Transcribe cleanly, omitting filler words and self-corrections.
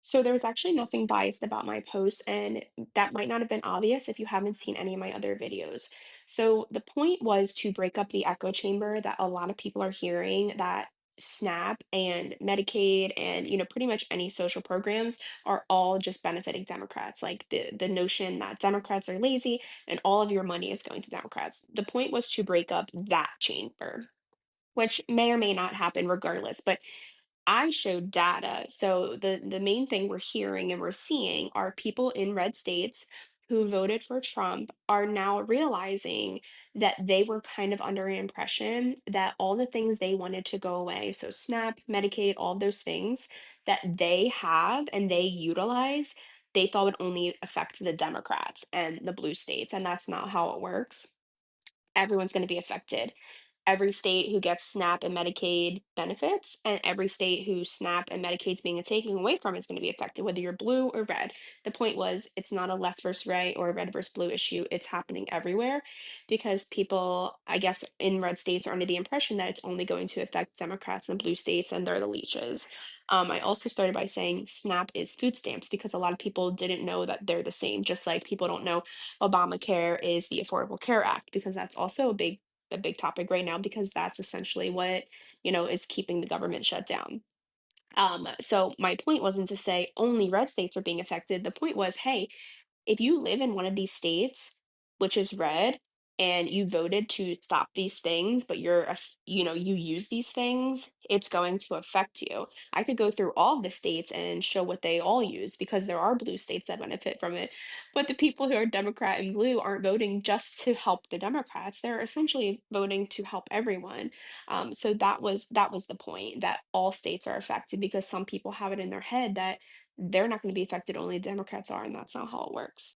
So there was actually nothing biased about my post, and that might not have been obvious if you haven't seen any of my other videos. So the point was to break up the echo chamber that a lot of people are hearing that SNAP and Medicaid and pretty much any social programs are all just benefiting Democrats. Like the notion that Democrats are lazy and all of your money is going to Democrats. The point was to break up that chamber, which may or may not happen regardless. But I showed data. So the main thing we're hearing and we're seeing are people in red states who voted for Trump are now realizing that they were kind of under an impression that all the things they wanted to go away, so SNAP, Medicaid, all those things that they have and they utilize, they thought would only affect the Democrats and the blue states, and that's not how it works. Everyone's going to be affected. Every state who gets SNAP and Medicaid benefits, and every state who SNAP and Medicaid's being taken away from is going to be affected, whether you're blue or red. The point was, it's not a left versus right or a red versus blue issue. It's happening everywhere because people, I guess, in red states are under the impression that it's only going to affect Democrats and blue states, and they're the leeches. I also started by saying SNAP is food stamps because a lot of people didn't know that they're the same, just like people don't know Obamacare is the Affordable Care Act because that's also a big topic right now because that's essentially what, is keeping the government shut down. So my point wasn't to say only red states are being affected. The point was, hey, if you live in one of these states, which is red, and you voted to stop these things, but you use these things, it's going to affect you. I could go through all of the states and show what they all use because there are blue states that benefit from it. But the people who are Democrat and blue aren't voting just to help the Democrats. They're essentially voting to help everyone. So that was the point that all states are affected because some people have it in their head that they're not going to be affected, only Democrats are, and that's not how it works.